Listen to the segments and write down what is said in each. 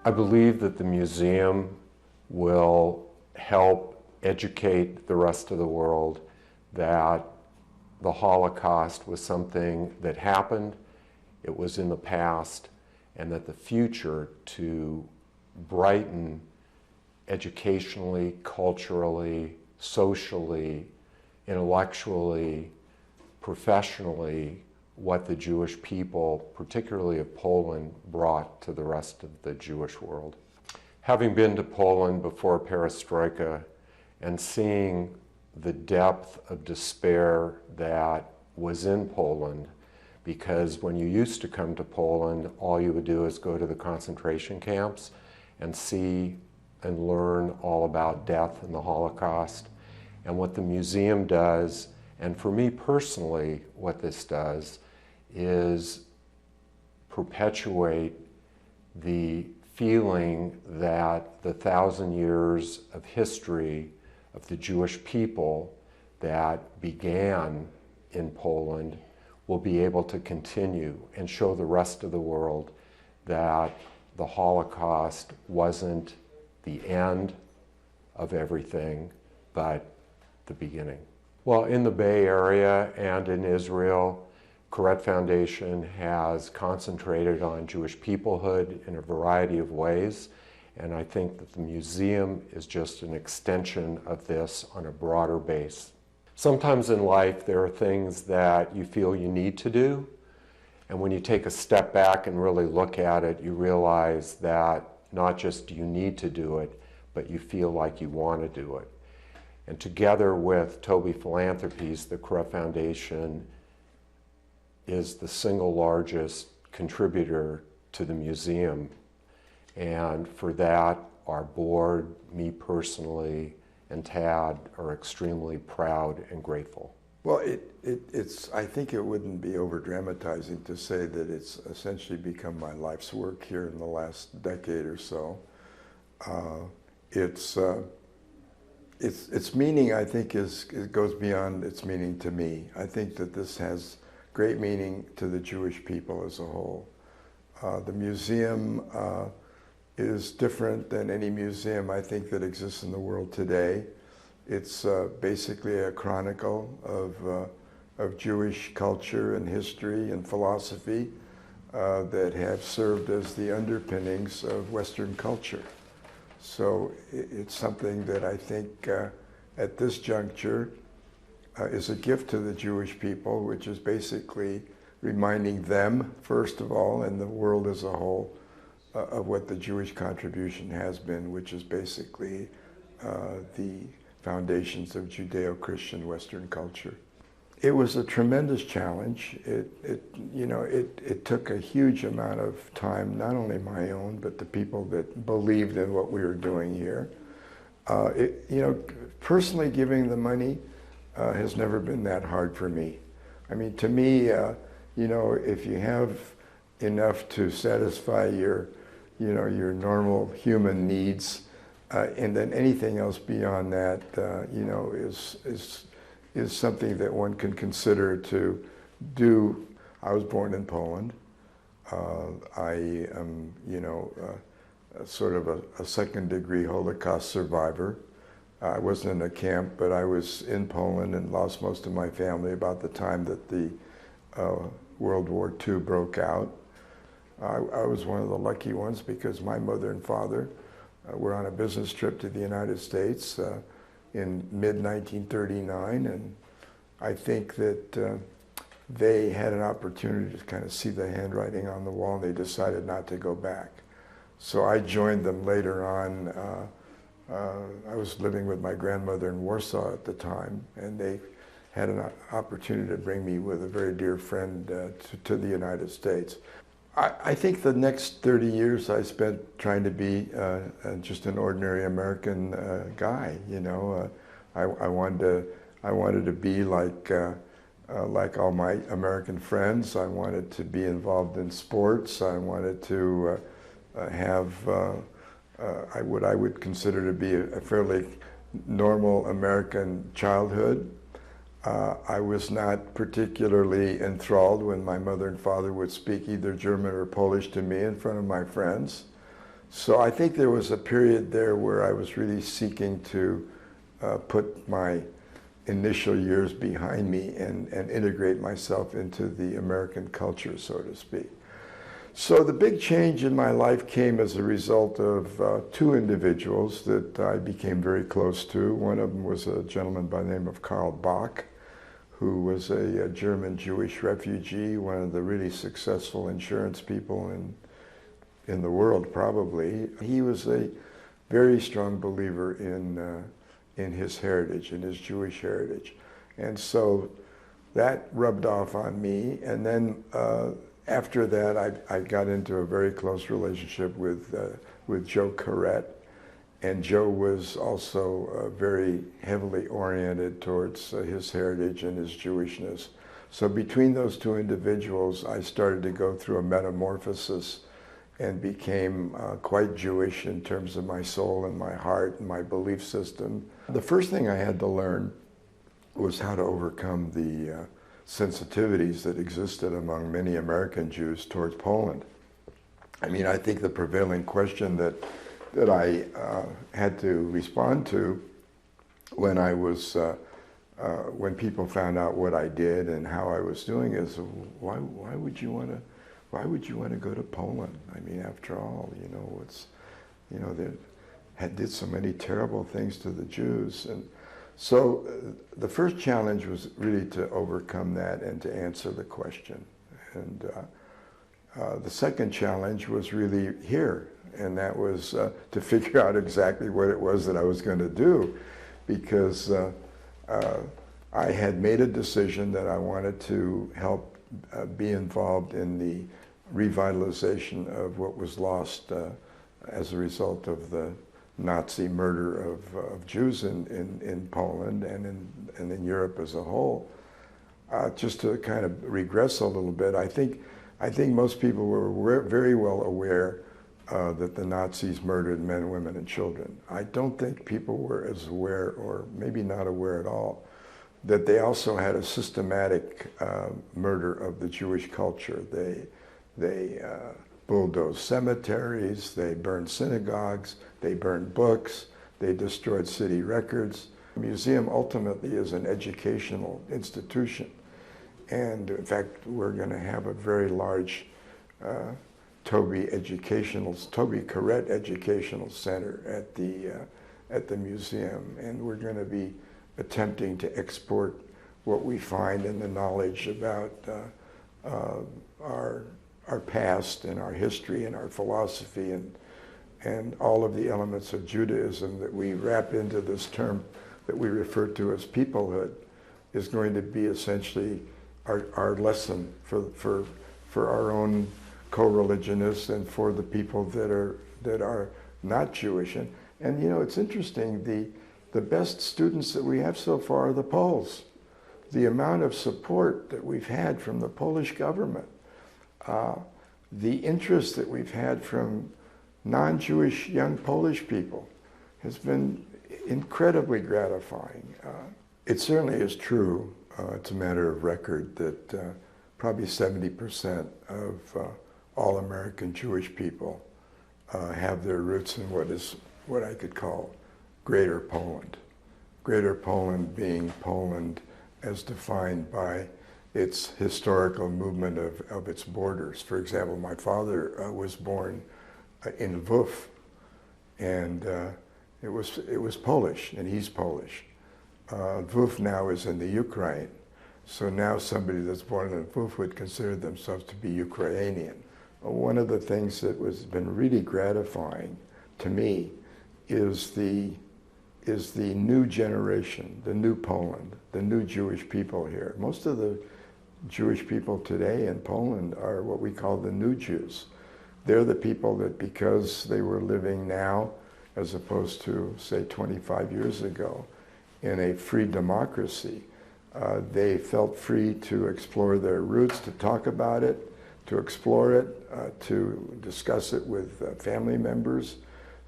I believe that the museum will help educate the rest of the world that the Holocaust was something that happened, it was in the past, and that the future to brighten educationally, culturally, socially, intellectually, professionally, what the Jewish people, particularly of Poland, brought to the rest of the Jewish world. Having been to Poland before Perestroika and seeing the depth of despair that was in Poland, because when you used to come to Poland, all you would do is go to the concentration camps and see and learn all about death and the Holocaust. And what the museum does, and for me personally, what this does, is perpetuate the feeling that the 1,000 years of history of the Jewish people that began in Poland will be able to continue and show the rest of the world that the Holocaust wasn't the end of everything, but the beginning. Well, in the Bay Area and in Israel, Koret Foundation has concentrated on Jewish peoplehood in a variety of ways, and I think that the museum is just an extension of this on a broader base. Sometimes in life there are things that you feel you need to do, and when you take a step back and really look at it, you realize that not just do you need to do it, but you feel like you want to do it. And together with Toby Philanthropies, the Koret Foundation is the single largest contributor to the museum. And for that, our board, me personally, and Tad are extremely proud and grateful. Well, I think it wouldn't be over-dramatizing to say that it's essentially become my life's work here in the last decade or so. Its meaning, I think, it goes beyond its meaning to me. I think that this has great meaning to the Jewish people as a whole. The museum is different than any museum, I think, that exists in the world today. It's basically a chronicle of Jewish culture and history and philosophy that have served as the underpinnings of Western culture. So it's something that I think at this juncture is a gift to the Jewish people, which is basically reminding them, first of all, and the world as a whole, of what the Jewish contribution has been, which is basically the foundations of Judeo-Christian Western culture. It was a tremendous challenge. It took a huge amount of time, not only my own, but the people that believed in what we were doing here. Personally giving the money has never been that hard for me. I mean, to me, if you have enough to satisfy your normal human needs, and then anything else beyond that, is something that one can consider to do. I was born in Poland. I am, sort of a second-degree Holocaust survivor. I wasn't in a camp, but I was in Poland and lost most of my family about the time that the World War II broke out. I was one of the lucky ones because my mother and father were on a business trip to the United States in mid-1939, and I think that they had an opportunity to kind of see the handwriting on the wall, and they decided not to go back. So I joined them later on. I was living with my grandmother in Warsaw at the time, and they had an opportunity to bring me with a very dear friend to the United States. I think the next 30 years I spent trying to be just an ordinary American guy. I wanted to be like all my American friends. I wanted to be involved in sports. I wanted to have what I would consider to be a fairly normal American childhood. I was not particularly enthralled when my mother and father would speak either German or Polish to me in front of my friends. So I think there was a period there where I was really seeking to put my initial years behind me and integrate myself into the American culture, so to speak. So the big change in my life came as a result of two individuals that I became very close to. One of them was a gentleman by the name of Karl Bach, who was a German Jewish refugee, one of the really successful insurance people in the world, probably. He was a very strong believer in his heritage, in his Jewish heritage. And so that rubbed off on me. And then after that, I got into a very close relationship with Joe Corrett. And Joe was also very heavily oriented towards his heritage and his Jewishness. So between those two individuals, I started to go through a metamorphosis and became quite Jewish in terms of my soul and my heart and my belief system. The first thing I had to learn was how to overcome the sensitivities that existed among many American Jews towards Poland. I mean, I think the prevailing question that I had to respond to when I was, when people found out what I did and how I was doing is, why would you want to go to Poland? I mean, after all, they did so many terrible things to the Jews. And so the first challenge was really to overcome that and to answer the question. And the second challenge was really here, and that was to figure out exactly what it was that I was going to do, because I had made a decision that I wanted to help be involved in the revitalization of what was lost as a result of the Nazi murder of Jews in Poland and in Europe as a whole. Just to kind of regress a little bit, I think most people were very well aware that the Nazis murdered men, women, and children. I don't think people were as aware, or maybe not aware at all, that they also had a systematic murder of the Jewish culture. They bulldozed cemeteries, they burned synagogues, they burned books, they destroyed city records. The museum ultimately is an educational institution. And in fact, we're going to have a very large Toby Corrett Educational Center at the museum. And we're going to be attempting to export what we find in the knowledge about our past and our history and our philosophy and all of the elements of Judaism that we wrap into this term that we refer to as peoplehood is going to be essentially our lesson for our own co-religionists and for the people that are not Jewish. And you know, it's interesting, the best students that we have so far are the Poles. The amount of support that we've had from the Polish government, the interest that we've had from non-Jewish young Polish people has been incredibly gratifying. It certainly is true, it's a matter of record, that probably 70% of all American Jewish people have their roots in what I could call Greater Poland. Greater Poland being Poland as defined by its historical movement of its borders. For example, my father was born in Lwów, and it was Polish, and he's Polish. Lwów now is in the Ukraine, so now somebody that's born in Lwów would consider themselves to be Ukrainian. One of the things that has been really gratifying to me is the new generation, the new Poland, the new Jewish people here. Most of the Jewish people today in Poland are what we call the new Jews. They're the people that, because they were living now, as opposed to, say, 25 years ago, in a free democracy, they felt free to explore their roots, to talk about it, to explore it, to discuss it with family members,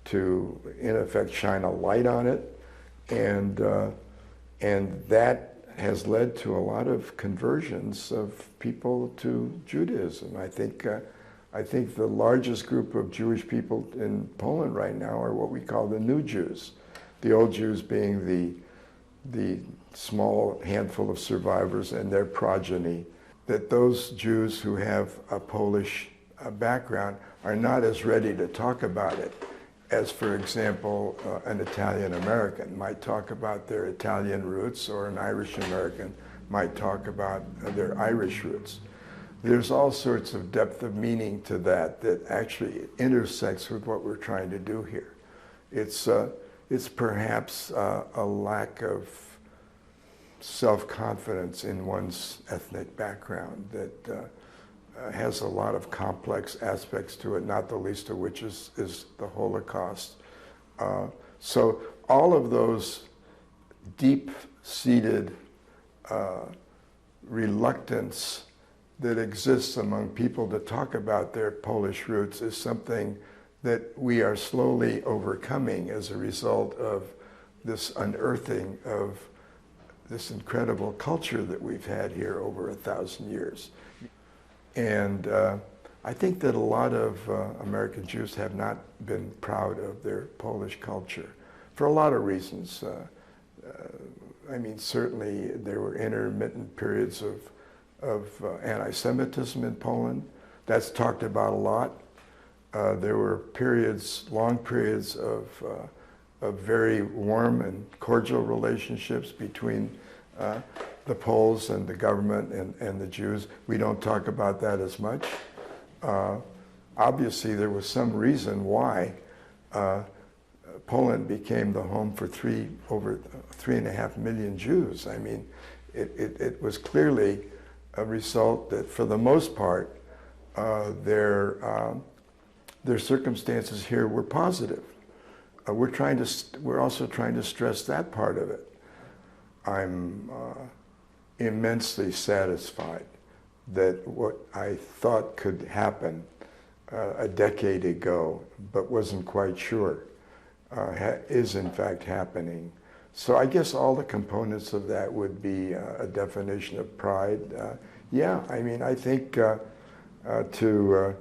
to, in effect, shine a light on it. And that has led to a lot of conversions of people to Judaism. I think I think the largest group of Jewish people in Poland right now are what we call the new Jews. The old Jews being the small handful of survivors and their progeny. That those Jews who have a Polish background are not as ready to talk about it as, for example, an Italian American might talk about their Italian roots, or an Irish American might talk about their Irish roots. There's all sorts of depth of meaning to that actually intersects with what we're trying to do here. It's perhaps a lack of self-confidence in one's ethnic background that has a lot of complex aspects to it, not the least of which is the Holocaust. So all of those deep-seated reluctance that exists among people to talk about their Polish roots is something that we are slowly overcoming as a result of this unearthing of this incredible culture that we've had here over 1,000 years. And I think that a lot of American Jews have not been proud of their Polish culture for a lot of reasons. I mean, certainly there were intermittent periods of anti-Semitism in Poland. That's talked about a lot. There were periods, long periods of very warm and cordial relationships between the Poles and the government and the Jews. We don't talk about that as much. Obviously, there was some reason why Poland became the home for over 3.5 million Jews. I mean, it was clearly a result that, for the most part, their circumstances here were positive. We're also trying to stress that part of it. I'm immensely satisfied that what I thought could happen a decade ago, but wasn't quite sure, is in fact happening. So I guess all the components of that would be a definition of pride. Yeah, I mean, I think to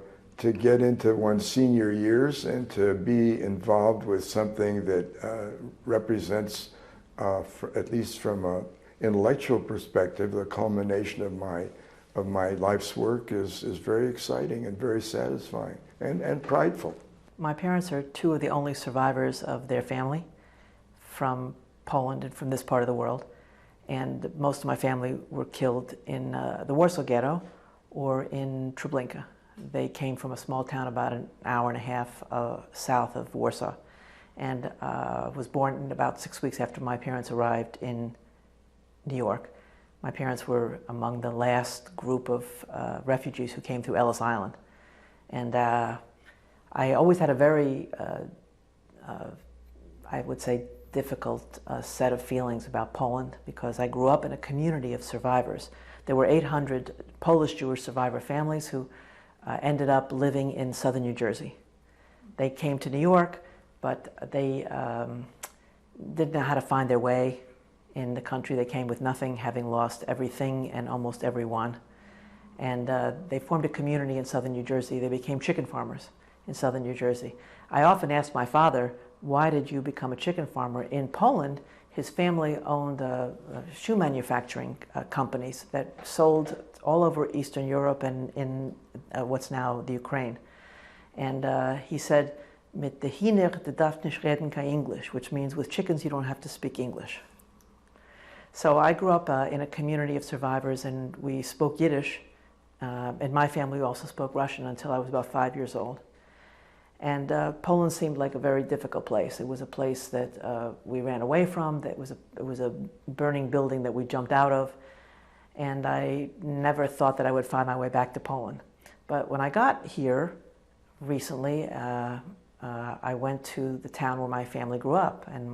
get into one's senior years and to be involved with something that represents, at least from an intellectual perspective, the culmination of my life's work is very exciting and very satisfying and prideful. My parents are two of the only survivors of their family from Poland and from this part of the world. And most of my family were killed in the Warsaw Ghetto or in Treblinka. They came from a small town about an hour and a half south of Warsaw, and was born about 6 weeks after my parents arrived in New York. My parents were among the last group of refugees who came through Ellis Island. And I always had a very, I would say, difficult set of feelings about Poland, because I grew up in a community of survivors. There were 800 Polish Jewish survivor families who ended up living in southern New Jersey. They came to New York, but they didn't know how to find their way in the country. They came with nothing, having lost everything and almost everyone. And they formed a community in southern New Jersey. They became chicken farmers in southern New Jersey. I often asked my father, why did you become a chicken farmer? In Poland, his family owned shoe manufacturing companies that sold all over Eastern Europe and in what's now the Ukraine. And he said, "Mit de hiner de darf nicht reden kein English," which means with chickens you don't have to speak English. So I grew up in a community of survivors, and we spoke Yiddish. In my family, we also spoke Russian until I was about 5 years old. And Poland seemed like a very difficult place. It was a place that we ran away from. That it was a burning building that we jumped out of. And I never thought that I would find my way back to Poland. But when I got here recently, I went to the town where my family grew up. And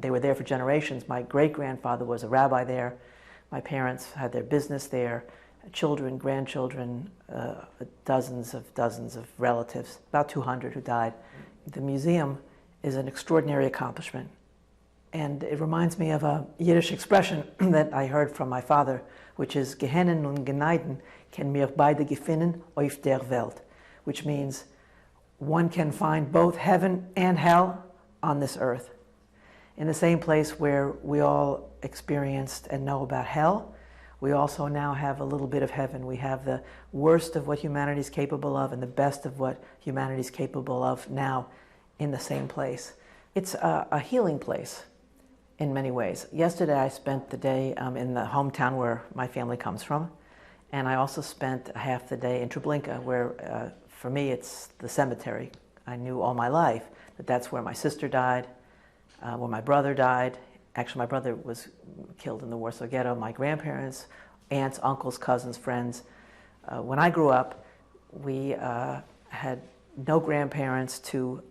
they were there for generations. My great-grandfather was a rabbi there. My parents had their business there. Children, grandchildren, dozens of relatives, about 200 who died. The museum is an extraordinary accomplishment. And it reminds me of a Yiddish expression that I heard from my father, which is, "Gehennen und Geneiden ken mir beide gefinnen auf der Welt," which means one can find both heaven and hell on this earth. In the same place where we all experienced and know about hell, we also now have a little bit of heaven. We have the worst of what humanity is capable of and the best of what humanity is capable of now in the same place. It's a healing place in many ways. Yesterday I spent the day in the hometown where my family comes from, and I also spent half the day in Treblinka, where for me it's the cemetery. I knew all my life that that's where my sister died, where my brother died. Actually, my brother was killed in the Warsaw Ghetto. My grandparents, aunts, uncles, cousins, friends. When I grew up, we had no grandparents to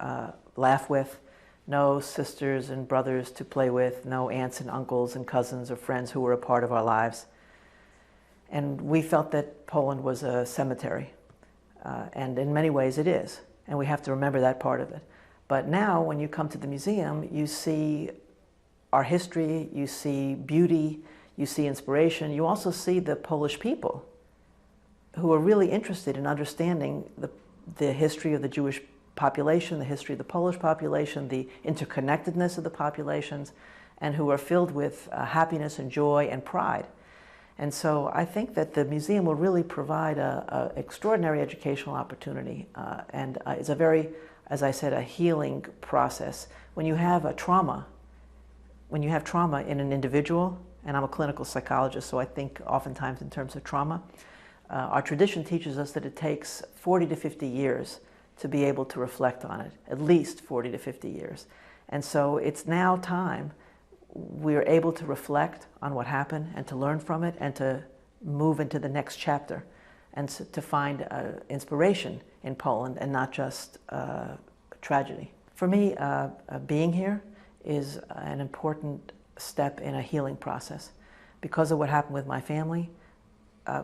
laugh with, no sisters and brothers to play with, no aunts and uncles and cousins or friends who were a part of our lives. And we felt that Poland was a cemetery. And in many ways it is. And we have to remember that part of it. But now, when you come to the museum, you see our history, you see beauty, you see inspiration. You also see the Polish people who are really interested in understanding the history of the Jewish population, the history of the Polish population, the interconnectedness of the populations, and who are filled with happiness and joy and pride. And so I think that the museum will really provide an extraordinary educational opportunity, and it's a very, as I said, a healing process. When you have a trauma, when you have trauma in an individual, and I'm a clinical psychologist, so I think oftentimes in terms of trauma, our tradition teaches us that it takes 40 to 50 years to be able to reflect on it, at least 40 to 50 years. And so it's now time we're able to reflect on what happened and to learn from it and to move into the next chapter and to find inspiration in Poland and not just tragedy. For me, being here is an important step in a healing process. Because of what happened with my family,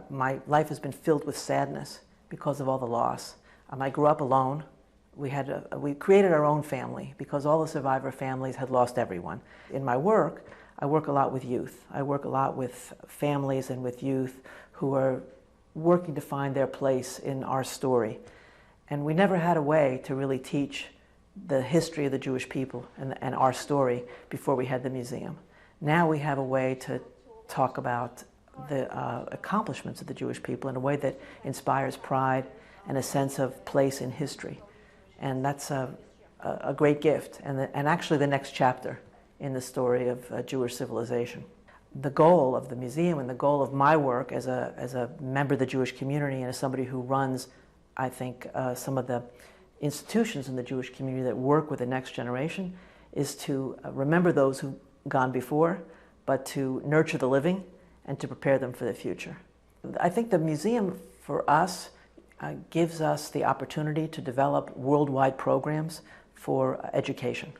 my life has been filled with sadness because of all the loss. I grew up alone. We created our own family because all the survivor families had lost everyone. In my work, I work a lot with youth. I work a lot with families and with youth who are working to find their place in our story. And we never had a way to really teach the history of the Jewish people and our story before we had the museum. Now we have a way to talk about the accomplishments of the Jewish people in a way that inspires pride and a sense of place in history. And that's a great gift, and actually the next chapter in the story of Jewish civilization. The goal of the museum and the goal of my work as a member of the Jewish community and as somebody who runs, I think, some of the institutions in the Jewish community that work with the next generation is to remember those who've gone before, but to nurture the living and to prepare them for the future. I think the museum for us gives us the opportunity to develop worldwide programs for education,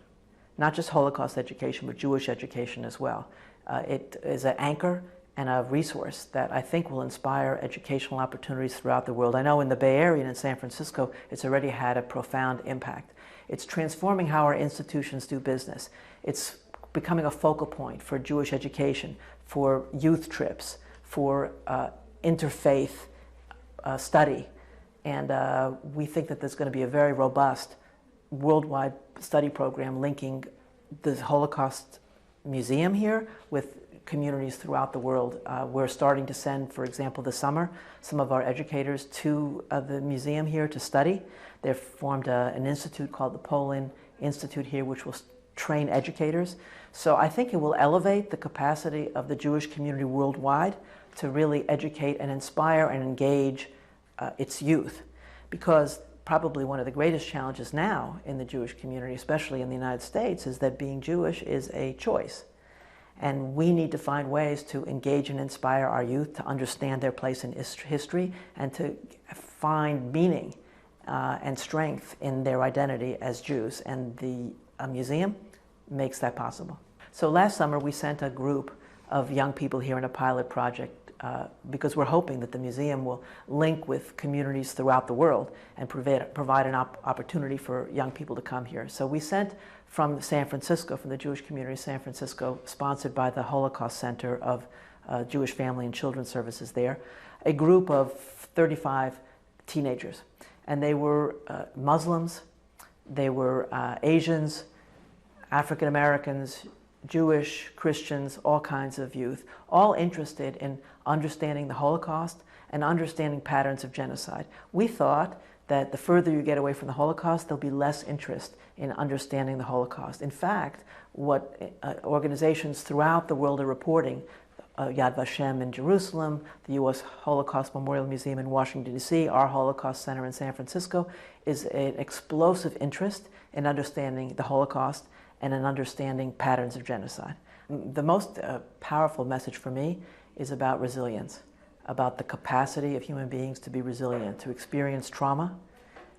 not just Holocaust education, but Jewish education as well. It is an anchor and a resource that I think will inspire educational opportunities throughout the world. I know in the Bay Area and in San Francisco, it's already had a profound impact. It's transforming how our institutions do business. It's becoming a focal point for Jewish education, for youth trips, for interfaith study. And we think that there's going to be a very robust worldwide study program linking the Holocaust Museum here with communities throughout the world. We're starting to send, for example, this summer, some of our educators to the museum here to study. They've formed an institute called the Poland Institute here, which will train educators. So I think it will elevate the capacity of the Jewish community worldwide to really educate and inspire and engage its youth. Because probably one of the greatest challenges now in the Jewish community, especially in the United States, is that being Jewish is a choice. And we need to find ways to engage and inspire our youth to understand their place in history and to find meaning and strength in their identity as Jews. And the museum makes that possible. So last summer we sent a group of young people here in a pilot project because we're hoping that the museum will link with communities throughout the world and provide an opportunity for young people to come here. So we sent from San Francisco, from the Jewish community of San Francisco, sponsored by the Holocaust Center of Jewish Family and Children's Services there, a group of 35 teenagers. And they were Muslims, they were Asians, African Americans, Jewish, Christians, all kinds of youth, all interested in understanding the Holocaust and understanding patterns of genocide. We thought that the further you get away from the Holocaust, there'll be less interest in understanding the Holocaust. In fact, what organizations throughout the world are reporting, Yad Vashem in Jerusalem, the U.S. Holocaust Memorial Museum in Washington, D.C., our Holocaust Center in San Francisco, is an explosive interest in understanding the Holocaust and in understanding patterns of genocide. The most powerful message for me is about resilience, about the capacity of human beings to be resilient, to experience trauma,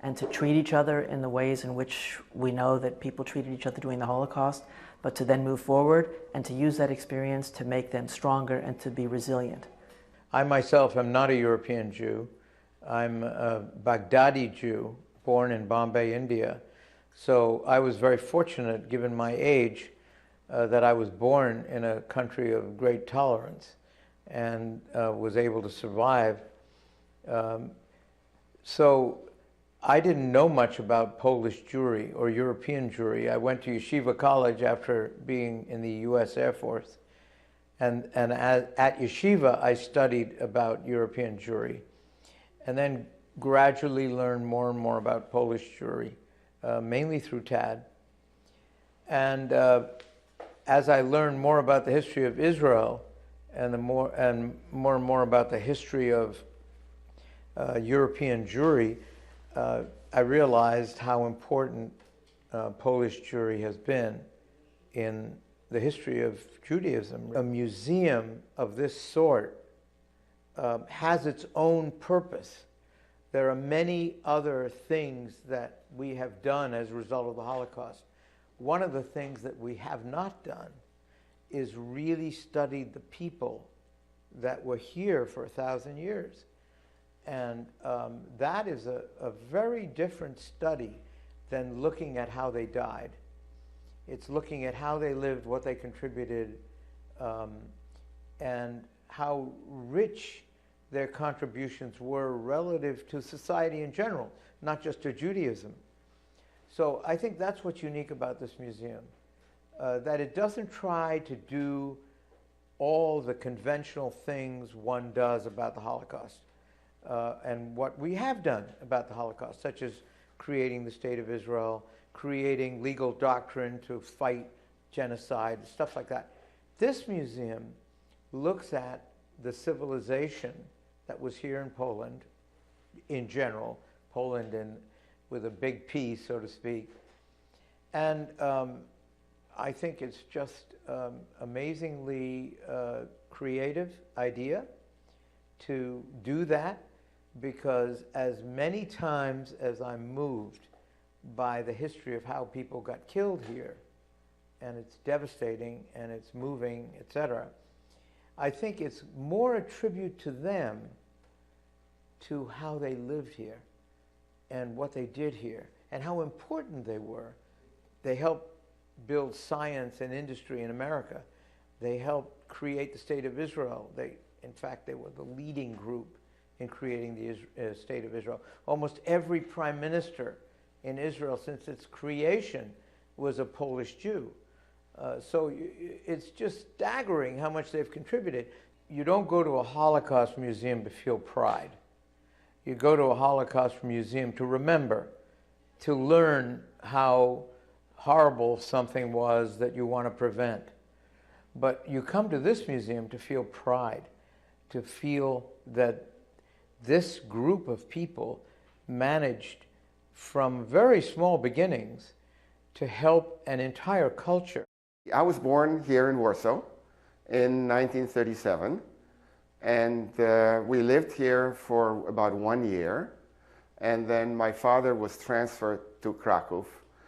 and to treat each other in the ways in which we know that people treated each other during the Holocaust, but to then move forward and to use that experience to make them stronger and to be resilient. I myself am not a European Jew. I'm a Baghdadi Jew, born in Bombay, India. So I was very fortunate, given my age, that I was born in a country of great tolerance and was able to survive. So I didn't know much about Polish Jewry or European Jewry. I went to Yeshiva College after being in the U.S. Air Force. And at Yeshiva, I studied about European Jewry, and then gradually learned more and more about Polish Jewry, mainly through TAD. And as I learned more about the history of Israel and more and more about the history of European Jewry, I realized how important Polish Jewry has been in the history of Judaism. A museum of this sort has its own purpose. There are many other things that we have done as a result of the Holocaust. One of the things that we have not done is really studied the people that were here for 1,000 years. And that is a very different study than looking at how they died. It's looking at how they lived, what they contributed, and how rich their contributions were relative to society in general, not just to Judaism. So I think that's what's unique about this museum, that it doesn't try to do all the conventional things one does about the Holocaust, and what we have done about the Holocaust, such as creating the State of Israel, creating legal doctrine to fight genocide, stuff like that. This museum looks at the civilization that was here in Poland, in general, Poland with a big P, so to speak. And I think it's just amazingly creative idea to do that, because as many times as I'm moved by the history of how people got killed here, and it's devastating and it's moving, etc., I think it's more a tribute to them, to how they lived here and what they did here and how important they were. They helped build science and industry in America. They helped create the State of Israel. In fact, they were the leading group in creating the State of Israel. Almost every prime minister in Israel since its creation was a Polish Jew. So it's just staggering how much they've contributed. You don't go to a Holocaust museum to feel pride. You go to a Holocaust museum to remember, to learn how horrible something was that you want to prevent. But you come to this museum to feel pride, to feel that this group of people managed from very small beginnings to help an entire culture. I was born here in Warsaw in 1937, and we lived here for about 1 year, and then my father was transferred to Kraków,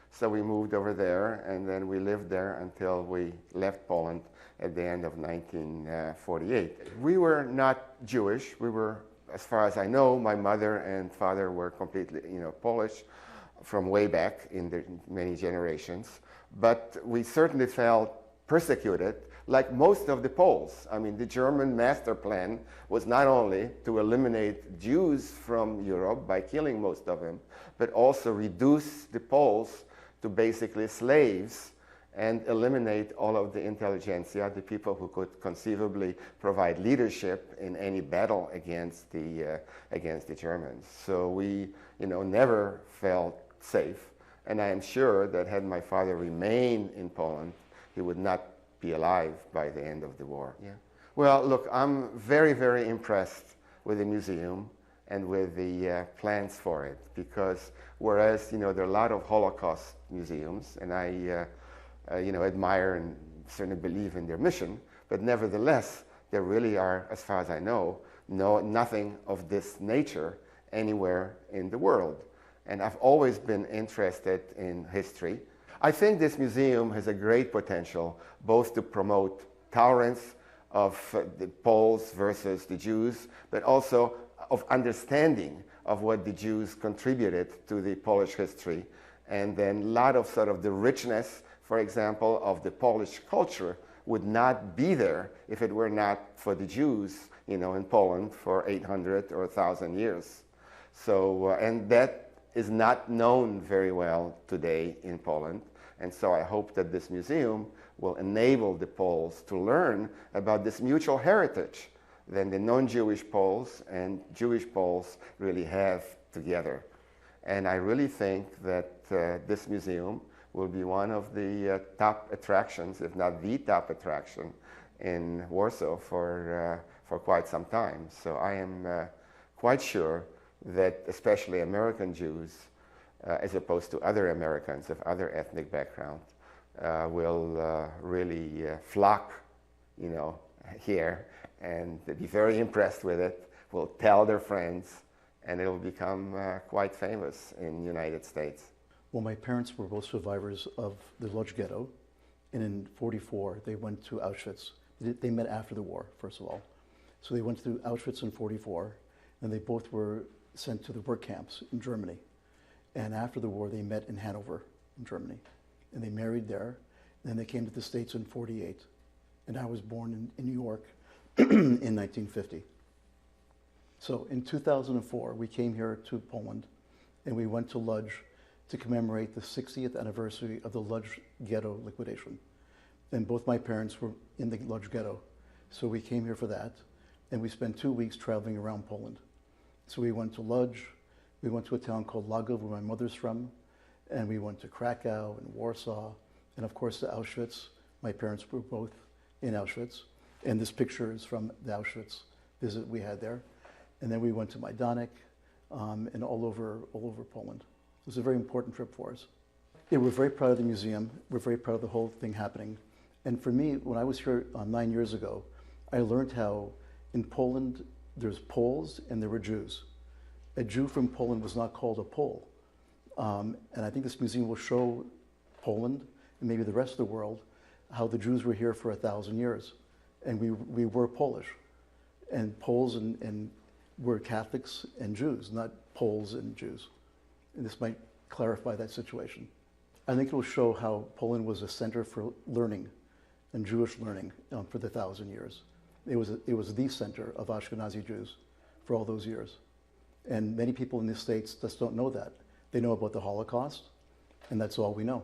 so we moved over there, and then we lived there until we left Poland at the end of 1948. We were not Jewish. We were, as far as I know, my mother and father were completely, Polish from way back in the many generations. But we certainly felt persecuted, like most of the Poles. I mean, the German master plan was not only to eliminate Jews from Europe by killing most of them, but also reduce the Poles to basically slaves and eliminate all of the intelligentsia, the people who could conceivably provide leadership in any battle against the Germans. So we, never felt safe. And I am sure that had my father remained in Poland, he would not be alive by the end of the war. Yeah. Well, look, I'm very, very impressed with the museum and with the plans for it, because whereas there are a lot of Holocaust museums, and I admire and certainly believe in their mission, but nevertheless, there really are, as far as I know, nothing of this nature anywhere in the world. And I've always been interested in history. I think this museum has a great potential both to promote tolerance of the Poles versus the Jews, but also of understanding of what the Jews contributed to the Polish history. And then a lot of sort of the richness, for example, of the Polish culture would not be there if it were not for the Jews, in Poland for 800 or 1,000 years. So, and that is not known very well today in Poland. And so I hope that this museum will enable the Poles to learn about this mutual heritage that the non-Jewish Poles and Jewish Poles really have together. And I really think that this museum will be one of the top attractions, if not the top attraction, in Warsaw for quite some time. So I am quite sure that especially American Jews, as opposed to other Americans of other ethnic background, will really flock, here and be very impressed with it, will tell their friends, and it will become quite famous in the United States. Well, my parents were both survivors of the Lodz Ghetto, and in '44 they went to Auschwitz. They met after the war, first of all. So they went to Auschwitz in '44, and they both were sent to the work camps in Germany. And after the war, they met in Hanover, in Germany, and they married there. Then they came to the States in '48, and I was born in New York in 1950. So in 2004, we came here to Poland, and we went to Lodz to commemorate the 60th anniversary of the Lodz Ghetto liquidation. And both my parents were in the Lodz Ghetto, so we came here for that, and we spent 2 weeks traveling around Poland. So we went to Lodz, we went to a town called Lagów, where my mother's from, and we went to Krakow and Warsaw, and of course to Auschwitz. My parents were both in Auschwitz, and this picture is from the Auschwitz visit we had there. And then we went to Majdanek and all over Poland. It was a very important trip for us. Yeah, we're very proud of the museum. We're very proud of the whole thing happening. And for me, when I was here 9 years ago, I learned how in Poland there's Poles and there were Jews. A Jew from Poland was not called a Pole. And I think this museum will show Poland and maybe the rest of the world how the Jews were here for 1,000 years. And we were Polish. And Poles and were Catholics and Jews, not Poles and Jews. And this might clarify that situation. I think it will show how Poland was a center for learning and Jewish learning for the 1,000 years. It was the center of Ashkenazi Jews for all those years. And many people in the States just don't know that. They know about the Holocaust, and that's all we know.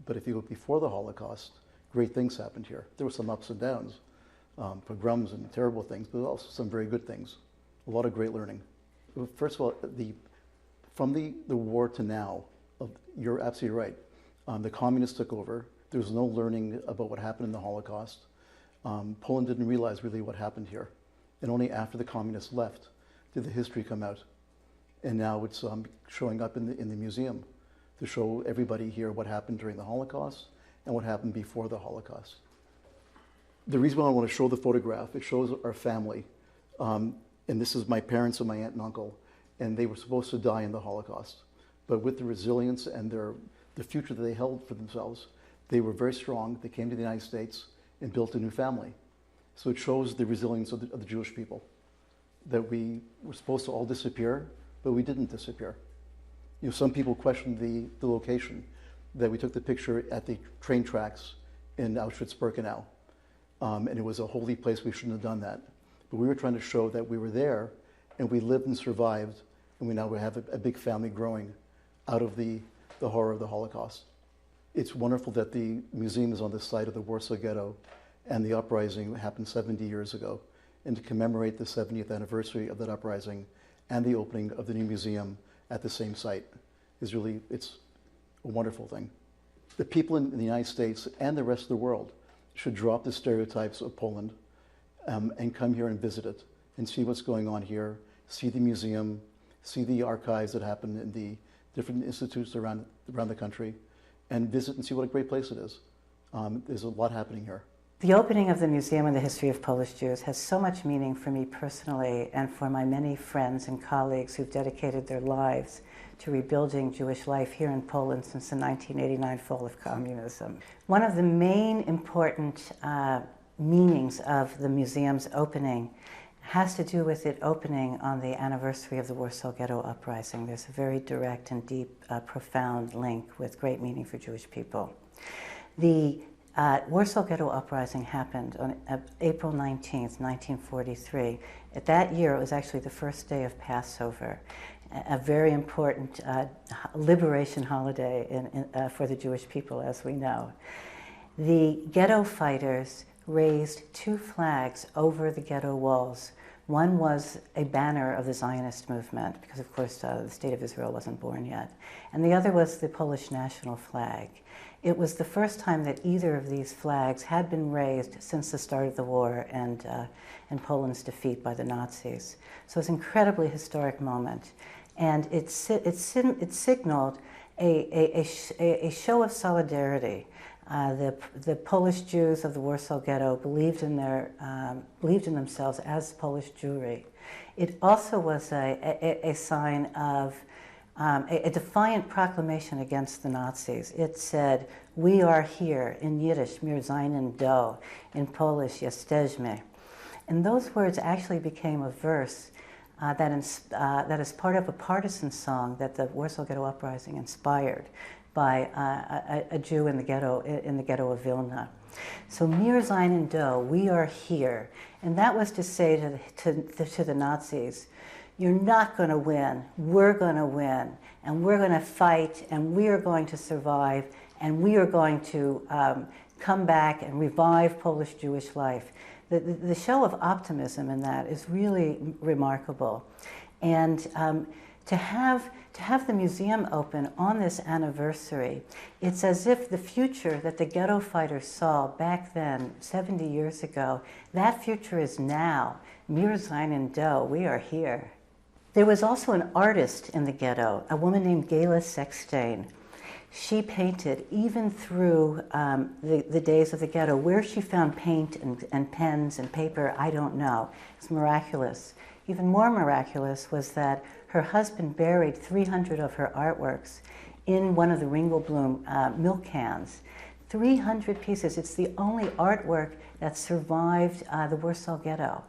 But if you look before the Holocaust, great things happened here. There were some ups and downs, pogroms and terrible things, but also some very good things. A lot of great learning. First of all, from the war to now, you're absolutely right. The communists took over. There was no learning about what happened in the Holocaust. Poland didn't realize really what happened here. And only after the communists left did the history come out. And now it's showing up in the museum to show everybody here what happened during the Holocaust and what happened before the Holocaust. The reason why I want to show the photograph, it shows our family. And this is my parents and my aunt and uncle, and they were supposed to die in the Holocaust. But with the resilience and the future that they held for themselves, they were very strong. They came to the United States and built a new family. So it shows the resilience of the Jewish people, that we were supposed to all disappear, but we didn't disappear. Some people questioned the location, that we took the picture at the train tracks in Auschwitz-Birkenau. And it was a holy place. We shouldn't have done that. But we were trying to show that we were there and we lived and survived, and we now have a big family growing out of the horror of the Holocaust. It's wonderful that the museum is on the site of the Warsaw Ghetto, and the uprising happened 70 years ago. And to commemorate the 70th anniversary of that uprising and the opening of the new museum at the same site is really, it's a wonderful thing. The people in the United States and the rest of the world should drop the stereotypes of Poland and come here and visit it and see what's going on here, see the museum, see the archives that happen in the different institutes around the country, and visit and see what a great place it is. There's a lot happening here. The opening of the Museum in the History of Polish Jews has so much meaning for me personally and for my many friends and colleagues who've dedicated their lives to rebuilding Jewish life here in Poland since the 1989 fall of communism. One of the main important meanings of the museum's opening has to do with it opening on the anniversary of the Warsaw Ghetto Uprising. There's a very direct and deep, profound link with great meaning for Jewish people. The Warsaw Ghetto Uprising happened on April 19th, 1943. At that year, it was actually the first day of Passover, a very important liberation holiday for the Jewish people, as we know. The ghetto fighters raised two flags over the ghetto walls. One was a banner of the Zionist movement, because of course the State of Israel wasn't born yet, and the other was the Polish national flag. It was the first time that either of these flags had been raised since the start of the war and Poland's defeat by the Nazis. So it's an incredibly historic moment, and it signaled a show of solidarity. The Polish Jews of the Warsaw Ghetto believed in themselves as Polish Jewry. It also was a sign of a defiant proclamation against the Nazis. It said, "We are here," in Yiddish, "Wir seien do," in Polish, "Jesteśmy." And those words actually became a verse that is part of a partisan song that the Warsaw Ghetto Uprising inspired by a Jew in the ghetto of Vilna. So "Wir seien do," we are here. And that was to say to the Nazis, you're not going to win, we're going to win, and we're going to fight, and we are going to survive, and we are going to come back and revive Polish Jewish life. The show of optimism in that is really remarkable. And to have the museum open on this anniversary, it's as if the future that the ghetto fighters saw back then, 70 years ago, that future is now. Wir seien do, we are here. There was also an artist in the ghetto, a woman named Gela Sextain. She painted even through the days of the ghetto. Where she found paint and pens and paper, I don't know. It's miraculous. Even more miraculous was that her husband buried 300 of her artworks in one of the Ringelblum milk cans. 300 pieces. It's the only artwork that survived the Warsaw Ghetto.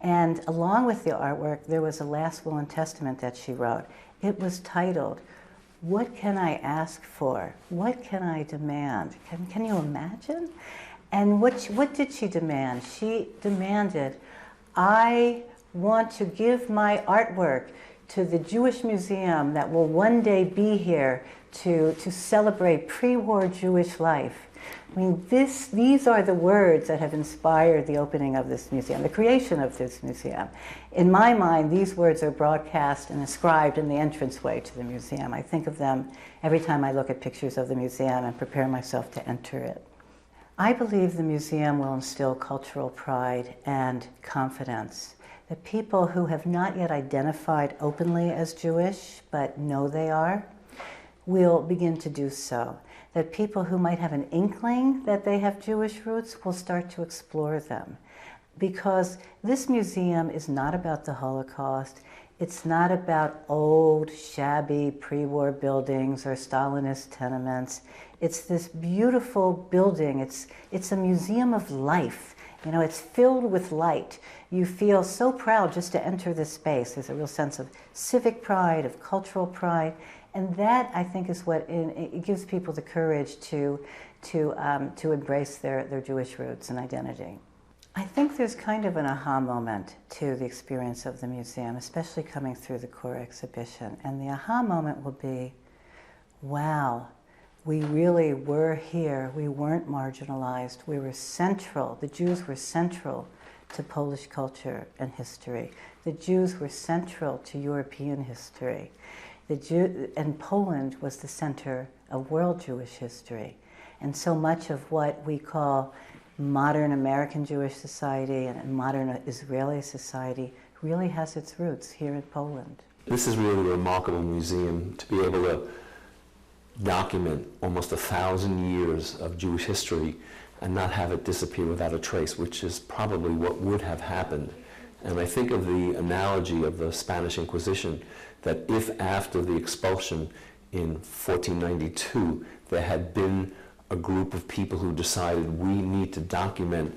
And along with the artwork, there was a last will and testament that she wrote. It was titled, "What Can I Ask For? What Can I Demand?" Can you imagine? And what did she demand? She demanded, I want to give my artwork to the Jewish Museum that will one day be here to celebrate pre-war Jewish life. I mean, these are the words that have inspired the opening of this museum, the creation of this museum. In my mind, these words are broadcast and inscribed in the entranceway to the museum. I think of them every time I look at pictures of the museum and prepare myself to enter it. I believe the museum will instill cultural pride and confidence. The people who have not yet identified openly as Jewish, but know they are, will begin to do so. That people who might have an inkling that they have Jewish roots will start to explore them. Because this museum is not about the Holocaust. It's not about old, shabby pre-war buildings or Stalinist tenements. It's this beautiful building. It's a museum of life. You know, it's filled with light. You feel so proud just to enter this space. There's a real sense of civic pride, of cultural pride, And that, I think, is what it gives people the courage to embrace their Jewish roots and identity. I think there's kind of an aha moment to the experience of the museum, especially coming through the core exhibition. And the aha moment will be, wow, we really were here. We weren't marginalized. We were central. The Jews were central to Polish culture and history. The Jews were central to European history. And Poland was the center of world Jewish history. And so much of what we call modern American Jewish society and modern Israeli society really has its roots here in Poland. This is really a remarkable museum to be able to document almost 1,000 years of Jewish history and not have it disappear without a trace, which is probably what would have happened. And I think of the analogy of the Spanish Inquisition, that if after the expulsion in 1492 there had been a group of people who decided we need to document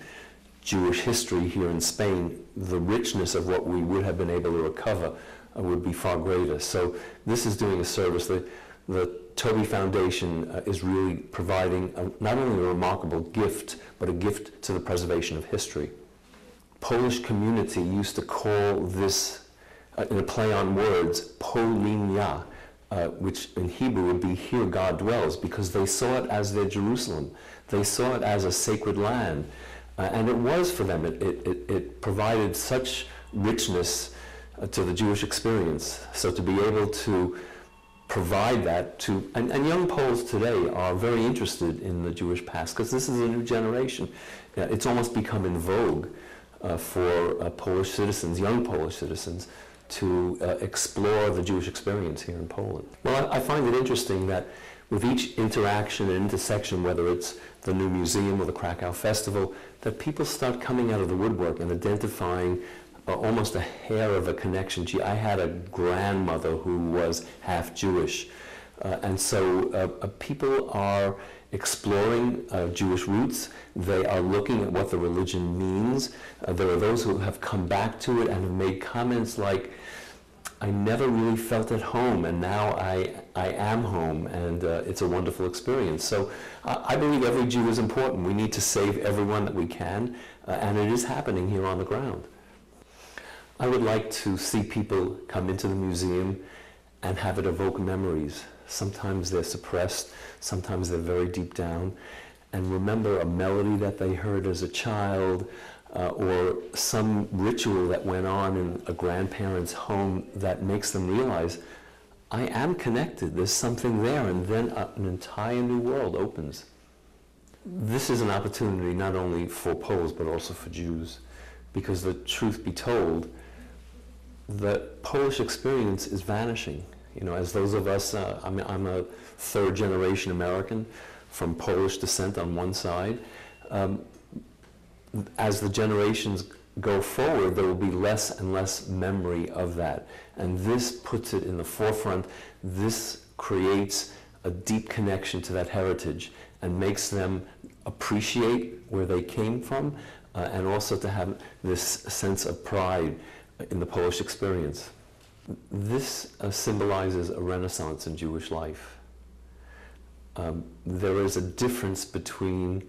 Jewish history here in Spain, the richness of what we would have been able to recover would be far greater. So this is doing a service. The Toby Foundation is really providing not only a remarkable gift, but a gift to the preservation of history. Polish community used to call this, in a play on words, Polinia, which in Hebrew would be "here God dwells," because they saw it as their Jerusalem. They saw it as a sacred land. And it was for them. It provided such richness to the Jewish experience. So to be able to provide that to, and young Poles today are very interested in the Jewish past, because this is a new generation. It's almost become in vogue for Polish citizens, young Polish citizens, to explore the Jewish experience here in Poland. Well, I find it interesting that with each interaction and intersection, whether it's the new museum or the Krakow Festival, that people start coming out of the woodwork and identifying almost a hair of a connection. Gee, I had a grandmother who was half Jewish. And so people are exploring Jewish roots. They are looking at what the religion means. There are those who have come back to it and have made comments like, I never really felt at home, and now I am home, and it's a wonderful experience. So I believe every Jew is important. We need to save everyone that we can, and it is happening here on the ground. I would like to see people come into the museum and have it evoke memories. Sometimes they're suppressed, sometimes they're very deep down, and remember a melody that they heard as a child, or some ritual that went on in a grandparent's home that makes them realize, I am connected, there's something there, and then an entire new world opens. This is an opportunity not only for Poles, but also for Jews, because the truth be told, the Polish experience is vanishing. You know, as those of us, I'm a third generation American from Polish descent on one side. As the generations go forward, there will be less and less memory of that. And this puts it in the forefront. This creates a deep connection to that heritage and makes them appreciate where they came from, and also to have this sense of pride in the Polish experience. This symbolizes a renaissance in Jewish life. There is a difference between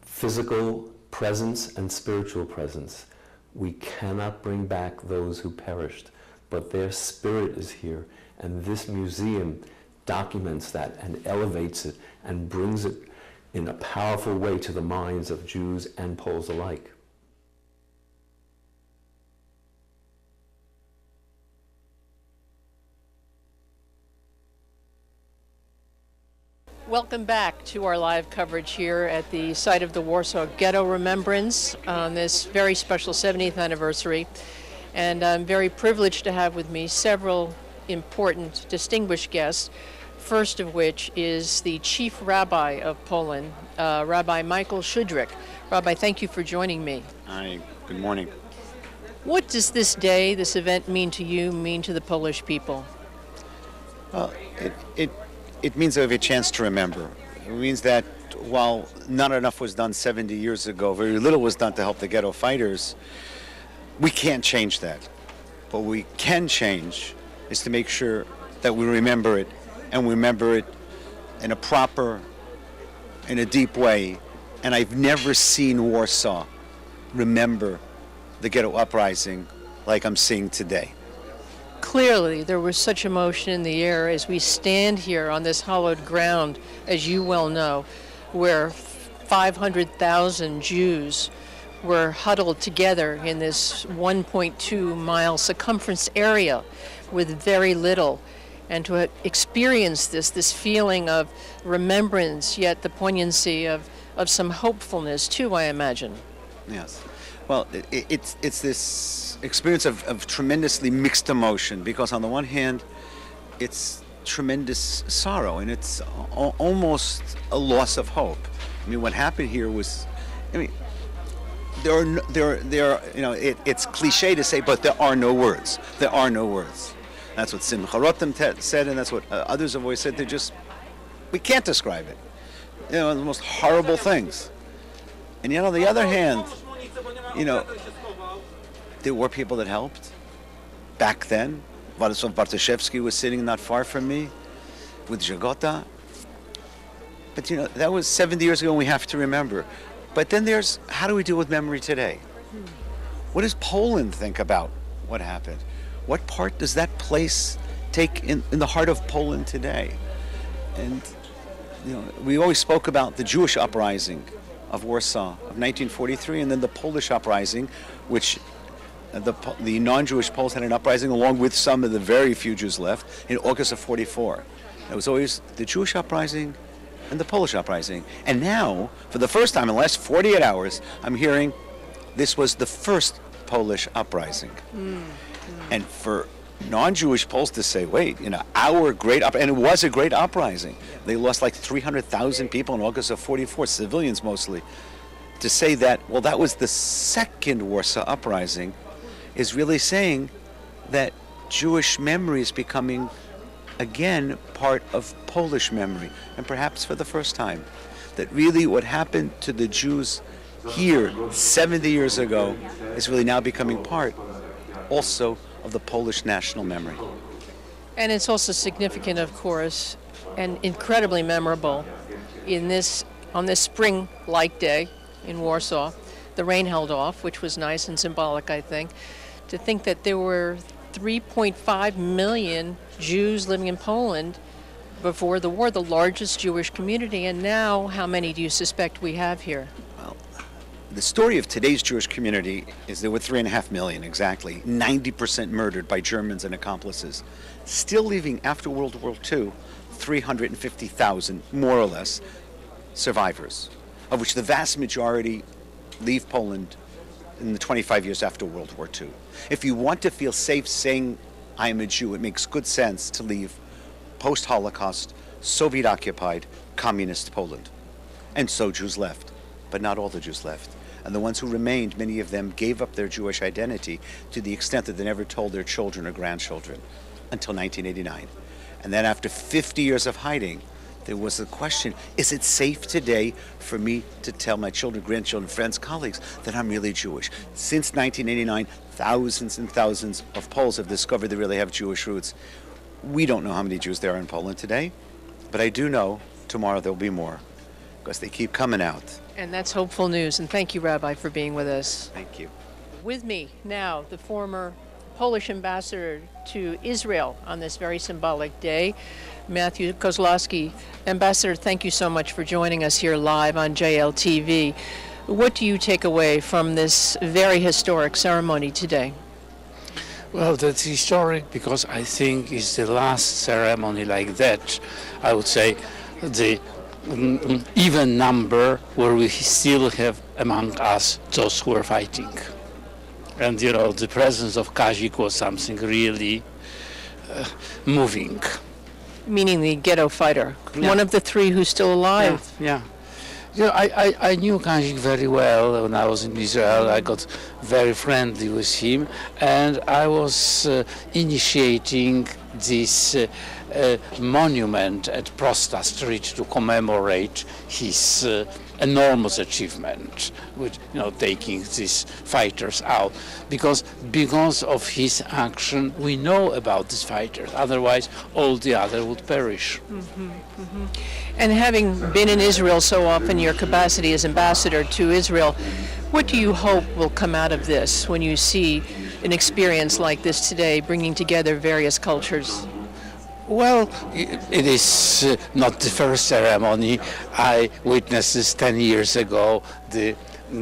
physical presence and spiritual presence. We cannot bring back those who perished, but their spirit is here, and this museum documents that and elevates it and brings it in a powerful way to the minds of Jews and Poles alike. Welcome back to our live coverage here at the site of the Warsaw Ghetto Remembrance on this very special 70th anniversary. And I'm very privileged to have with me several important, distinguished guests, first of which is the Chief Rabbi of Poland, Rabbi Michael Shudrick. Rabbi, thank you for joining me. Hi, good morning. What does this day, this event mean to you, mean to the Polish people? Well, it means we have a chance to remember. It means that while not enough was done 70 years ago, very little was done to help the ghetto fighters, we can't change that. What we can change is to make sure that we remember it, and we remember it in a proper, in a deep way. And I've never seen Warsaw remember the ghetto uprising like I'm seeing today. Clearly, there was such emotion in the air as we stand here on this hallowed ground, as you well know, where 500,000 Jews were huddled together in this 1.2 mile circumference area with very little. And to experience this feeling of remembrance, yet the poignancy of some hopefulness too, I imagine. Yes. Well, it's this experience of tremendously mixed emotion, because on the one hand, it's tremendous sorrow and it's almost a loss of hope. I mean, what happened here was, I mean, it's cliche to say, but there are no words. There are no words. That's what Simcha Rotem said, and that's what others have always said. We can't describe it. You know, the most horrible things. And yet, on the other hand, you know, there were people that helped back then. Władysław Bartoszewski was sitting not far from me with Żegota. But you know, that was 70 years ago, and we have to remember. But then there's, how do we deal with memory today? What does Poland think about what happened? What part does that place take in the heart of Poland today? And you know, we always spoke about the Jewish uprising of Warsaw of 1943, and then the Polish uprising, which the non-Jewish Poles had an uprising along with some of the very few Jews left in August of 44. It was always the Jewish uprising and the Polish uprising. And now, for the first time in the last 48 hours, I'm hearing this was the first Polish uprising. And for non-Jewish Poles to say, wait, you know, our great and it was a great uprising. They lost like 300,000 people in August of 44, civilians mostly. To say that, well, that was the second Warsaw uprising, is really saying that Jewish memory is becoming, again, part of Polish memory, and perhaps for the first time. That really what happened to the Jews here 70 years ago is really now becoming part also of the Polish national memory. And it's also significant, of course, and incredibly memorable on this spring-like day in Warsaw. The rain held off, which was nice and symbolic, I think. To think that there were 3.5 million Jews living in Poland before the war, the largest Jewish community, and now how many do you suspect we have here? Well, the story of today's Jewish community is there were 3.5 million exactly, 90% murdered by Germans and accomplices. Still leaving after World War II, 350,000, more or less, survivors, of which the vast majority leave Poland in the 25 years after World War II. If you want to feel safe saying, I am a Jew, it makes good sense to leave post-Holocaust, Soviet-occupied, communist Poland. And so Jews left, but not all the Jews left. And the ones who remained, many of them gave up their Jewish identity to the extent that they never told their children or grandchildren until 1989. And then after 50 years of hiding, there was the question, is it safe today for me to tell my children, grandchildren, friends, colleagues that I'm really Jewish? Since 1989, thousands and thousands of Poles have discovered they really have Jewish roots. We don't know how many Jews there are in Poland today, but I do know tomorrow there'll be more, because they keep coming out. And that's hopeful news, and thank you, Rabbi, for being with us. Thank you. With me now, the former Polish ambassador to Israel on this very symbolic day, Matthew Kozlowski. Ambassador, thank you so much for joining us here live on JLTV. What do you take away from this very historic ceremony today? Well, that's historic because I think it's the last ceremony like that. I would say the even number where we still have among us those who are fighting. And, you know, the presence of Kazik was something really moving. Meaning the ghetto fighter, Yeah. one of the three who's still alive. Yeah. You know, I knew Kazik very well when I was in Israel. I got very friendly with him, and I was initiating this monument at Prosta Street to commemorate his enormous achievement with taking these fighters out, because of his action we know about these fighters, otherwise all the other would perish. And having been in Israel so often, your capacity as ambassador to Israel, what do you hope will come out of this when you see an experience like this today, bringing together various cultures? Well, it is not the first ceremony. I witnessed this 10 years ago, the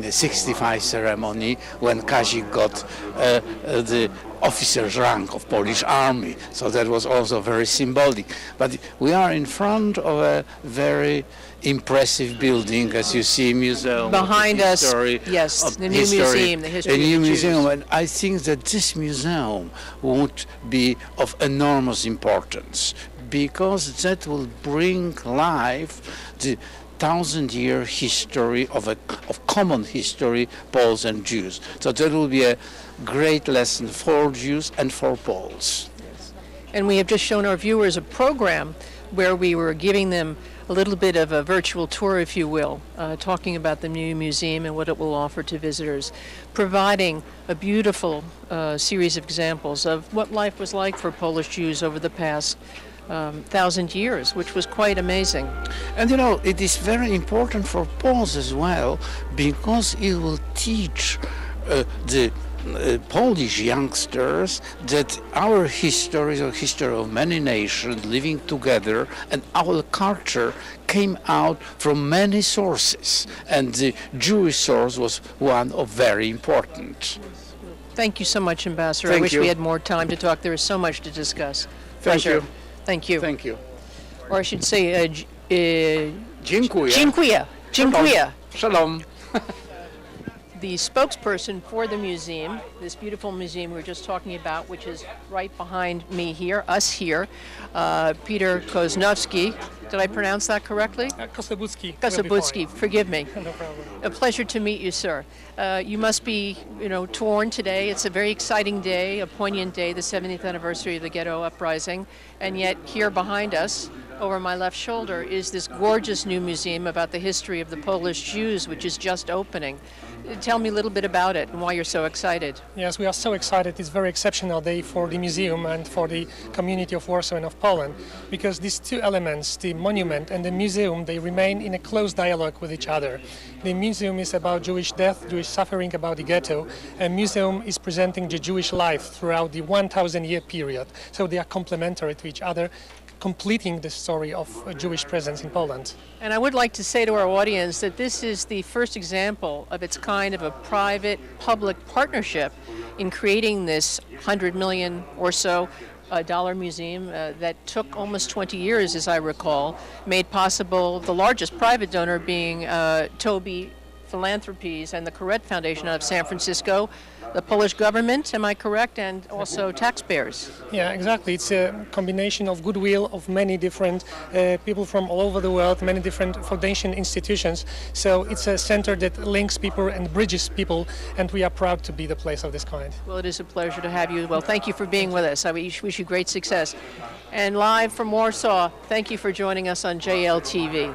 65 ceremony, when Kazik got the officer's rank of Polish army. So that was also very symbolic. But we are in front of a very impressive building, as you see, museum. Behind us, yes, the new museum, the history of the Jews. Museum, and I think that this museum would be of enormous importance, because that will bring life the 1,000-year history of common history, Poles and Jews. So that will be a great lesson for Jews and for Poles. Yes. And we have just shown our viewers a program where we were giving them a little bit of a virtual tour, if you will, talking about the new museum and what it will offer to visitors, providing a beautiful series of examples of what life was like for Polish Jews over the past 1,000 years, which was quite amazing. And it is very important for Poles as well, because it will teach the Polish youngsters that our history is a history of many nations living together, and our culture came out from many sources, and the Jewish source was one of very important. Thank you so much, Ambassador. Thank I wish you. we had more time to talk. There is so much to discuss. Thank Pleasure. you. Thank you. Thank you. Or I should say, Dziękuję. dziękuję. Dziękuję. Shalom. The spokesperson for the museum, this beautiful museum we were just talking about, which is right behind me here, us here, Peter Koznovsky. Did I pronounce that correctly? Kosobucki. Kosobucki, forgive me. No problem. A pleasure to meet you, sir. You must be, torn today. It's a very exciting day, a poignant day, the 70th anniversary of the Ghetto Uprising. And yet here behind us, over my left shoulder, is this gorgeous new museum about the history of the Polish Jews, which is just opening. Tell me a little bit about it and why you're so excited. Yes, we are so excited. It's a very exceptional day for the museum and for the community of Warsaw and of Poland, because these two elements, the monument and the museum, they remain in a close dialogue with each other. The museum is about Jewish death, Jewish suffering, about the ghetto, and museum is presenting the Jewish life throughout the 1,000-year period. So they are complementary to each other, completing the story of a Jewish presence in Poland. And I would like to say to our audience that this is the first example of its kind of a private-public partnership in creating this $100 million or so dollar museum that took almost 20 years, as I recall, made possible, the largest private donor being Toby Philanthropies and the Koret Foundation out of San Francisco, the Polish government, am I correct, and also taxpayers? Yeah, exactly. It's a combination of goodwill of many different people from all over the world, many different foundation institutions. So it's a center that links people and bridges people, and we are proud to be the place of this kind. Well, it is a pleasure to have you. Well, thank you for being with us. I wish you great success. And live from Warsaw, thank you for joining us on JLTV.